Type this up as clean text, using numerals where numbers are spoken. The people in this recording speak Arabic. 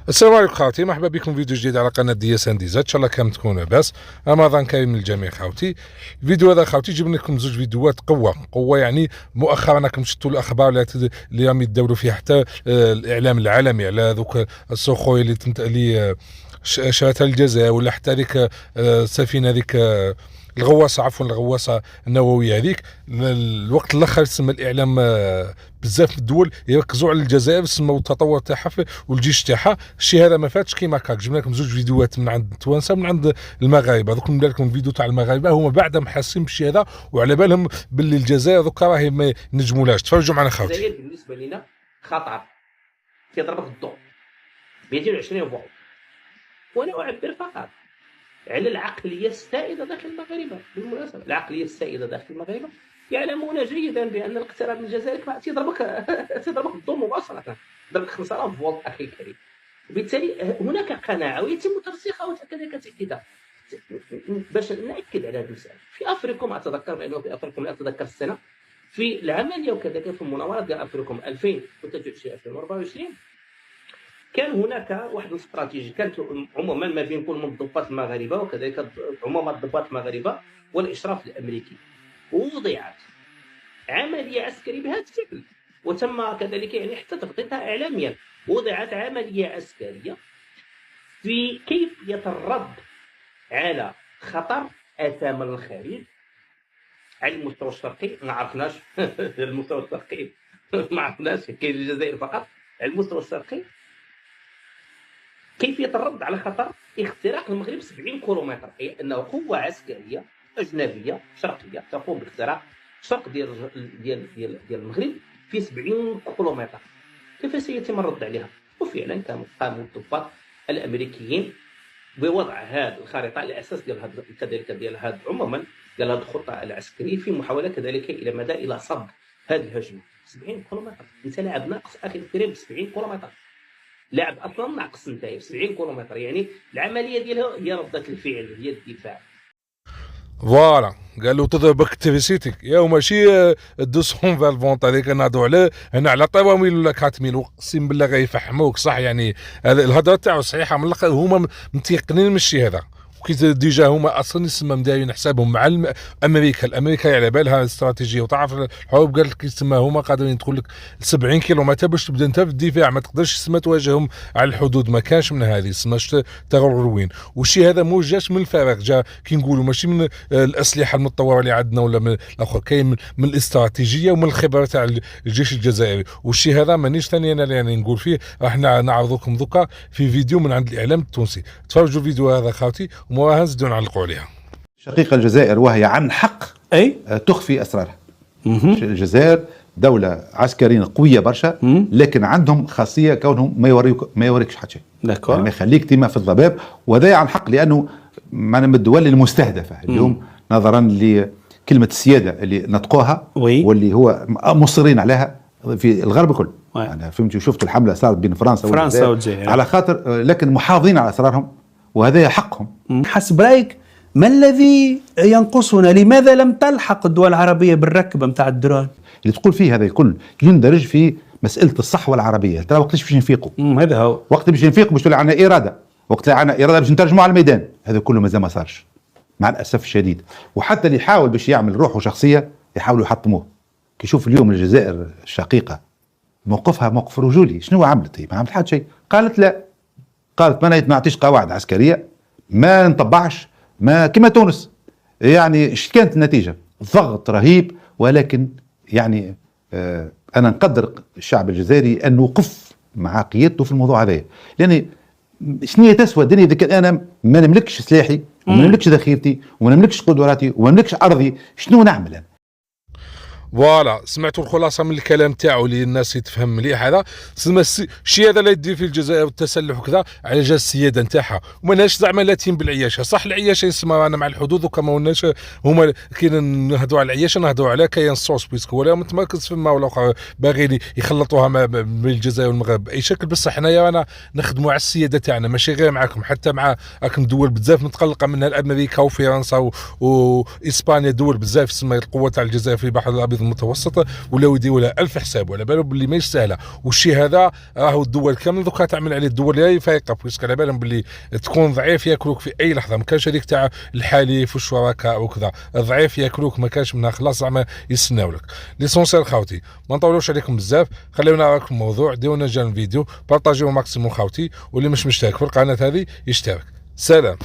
السلام عليكم خاوتي، مرحبا بكم في فيديو جديد على قناه دي اس ان ديزا. ان شاء الله كامل تكونوا لاباس. رمضان كريم للجميع خاوتي. الفيديو هذا خاوتي جبنا لكم زوج فيديوهات قوه يعني مؤخرا راكم شفتوا الاخبار اللي راهم يدوروا فيها حتى الاعلام العالمي على ذوك السخوي اللي شاتها الجزائر، ولا حتى ذيك السفينه ذيك الغواصه النوويه هذيك. الوقت الاخر تسمى الاعلام بزاف من الدول يركزوا على الجزائر، سموا التطور تاعها والجيش تاعها. الشيء هذا ما فاتش كيما هكاك. جبنا لكم زوج فيديوهات من عند التوانسه ومن عند المغاربه. دوك نبدا لكم الفيديو تاع المغاربه، هما بعدهم حاسين بالشيء هذا وعلى بالهم باللي الجزائر دوكا راهي ما ينجمولاش. تفرجوا معنا خاوتي. الجزائر بالنسبه لنا خطر كيضربك الضوء 220 فولت، وانا اعبر فقط على العقليه السائده داخل المغاربه. بالمناسبه العقليه السائده داخل المغاربه يعلمون جيدا بان الاقتراب من الجزائر تضربك الضوء مباشره، ضربك 5000 فولت اخي الكريم. وبالتالي هناك قناعه ويتم ترسيخها وكذلك تاكيدها. باش ناكد على هذه المساله، في افريقيا ما اتذكر بانه في افريقيا لا اتذكر السنه، في العمليه وكذلك في المناورات ديال افريقيا 2023 2024 كان هناك واحد الاستراتيجيه كانت عموما ما بين كل من الضباط المغاربه وكذلك عموما الضباط المغاربه والاشراف الامريكي. ووضعت عمليه عسكريه بهذا الشكل، وتم كذلك يعني حتى تغطيتها اعلاميا. وضعت عمليه عسكريه في كيفيه الرد على خطر اتى من الخارج على المستوى الشرقي. ما عرفناش المستوى الشرقي ما عرفناش، كاين الجزائر فقط. على المستوى الشرقي كيفيه الرد على خطر اختراق المغرب 70 كيلومتر، اي انه قوه عسكريه اجنبيه شرقيه تقوم باختراق الشرق ديال المغرب في 70 كيلومتر. كيف سيتم الرد عليها؟ وفعلا قاموا الضباط الامريكيين بوضع هذه الخريطه على اساس ديال هذا كذلك ديال هذا عموما ديال هذه الخطه العسكريه في محاوله كذلك الى مدى الى صد هذه الهجمه. 70 كيلومتر، انت لاعب ناقص اخي الكريم ب 70 كيلومتر، لاعب اصلا ناقص نتايا ب 70 كيلومتر. يعني العمليه ديالها هي رده الفعل، هي الدفاع. فوالا قالوا تضربك تريسيتك يا ماشي 220 فولت هذيك نهضوا على هنا على طواميل ولا كاتميل. اقسم بالله غيفحموك صح. يعني هذا الهضره تاعو صحيحه من الاخر، هما متيقنين من الشيء هذا. كي ديجا هما اصلا يسمى مدايرين حسابهم مع الامريكا على بالها الاستراتيجيه وتعرف الحروب. قال لك يسمى هما قادرين يدخل لك 70 كيلومتر باش تبدا انت في الدفاع. ما تقدرش تسمى تواجههم على الحدود، ما كانش من هذه تسمى تغرروين. والشيء هذا مو جاش من الفراغ، جا كي نقولوا ماشي من الاسلحه المتطوره اللي عندنا ولا من الاخر، كاين من الاستراتيجيه ومن الخبره تاع الجيش الجزائري. والشيء هذا مانيش ثاني انا يعني نقول فيه، راح نعرض لكم دوكا في فيديو من عند الاعلام التونسي. تفرجوا الفيديو هذا خاوتي وموراها نزيدو نعلقوا عليها. شقيقة الجزائر وهي عن حق تخفي أسرارها. الجزائر دولة عسكرية قوية برشا، لكن عندهم خاصية كونهم ما يوريكش حتى شيء، يعني ما يخليك ديما في الضباب. وهذا عن حق لأنه من الدول المستهدفة اليوم نظرا لكلمة السيادة اللي نطقوها واللي هو مصرين عليها في الغرب كله. يعني فهمت، شفت الحملة صارت بين فرنسا والجزائر على خاطر، لكن محافظين على أسرارهم وهذا حقهم. حسب رأيك ما الذي ينقصنا؟ لماذا لم تلحق الدول العربية بالركبة متاع الدرون؟ اللي تقول فيه هذا الكل يندرج في مسألة الصحوة العربية. ترى وقتاش باش نفيقوا؟ هذا هو وقت باش نفيقوا، باش تولي عندنا إرادة. وقت عندنا إرادة باش نترجموا على الميدان. هذا كله مازال ما صارش مع الأسف الشديد. وحتى اللي يحاول باش يعمل روحه شخصية يحاولوا يحطموه. كي يشوف اليوم الجزائر الشقيقة موقفها موقف رجولي، شنو عملت؟ ما عملت حتى شيء. قالت لا، قالت ما نعطيش قواعد عسكرية، ما نطبعش، ما كما تونس. يعني ايش كانت النتيجة؟ ضغط رهيب. ولكن يعني انا نقدر الشعب الجزائري انه وقف مع قيادته في الموضوع هذا. لان شنو تسوى الدنيا اذا كان انا ما نملكش سلاحي وما نملكش ذخيرتي وما نملكش قدراتي وما نملكش ارضي، شنو نعمل انا؟ فوالا سمعتوا الخلاصه من الكلام تاعو اللي الناس تفهم مليح. هذا سما الشيء هذا لا يدير في الجزائر والتسلح وكذا على جال السياده نتاعها، وماناش زعما لاتين بالعياشه. صح العياشه يسمى انا مع الحدود وكما قلناش هما كاين نهضوا على العياشه نهضوا على كاين صوص بيسكو ولا متمركز فما ولا باغيين يخلطوها بين الجزائر والمغرب باي شكل. بصح حنايا انا نخدموا على السياده تاعنا، ماشي غير معكم، حتى مع راكم دول بزاف متقلقه منها امريكا وفرنسا واسبانيا، دول بزاف تسمى القوه تاع الجزائر في البحر الابيض التلاميذ المتوسطه ولاو يديروا لها 1000 حساب، وعلى بالهم باللي ماهيش سهله. والشيء هذا راهو الدول كامل دوكا تعمل عليه، الدول اللي هي فايقه بويسك على بالهم باللي تكون ضعيف ياكلوك في اي لحظه. ما كانش هذيك تاع الحليف والشركاء وكذا، ضعيف ياكلوك ما كانش منها خلاص زعما يستناو لك. ليسونسيال خاوتي ما نطولوش عليكم بزاف، خليونا راكم الموضوع، ديرونا جا الفيديو، بارطاجيو ماكسيموم خاوتي، واللي مش مشترك في القناه هذه يشترك. سلام.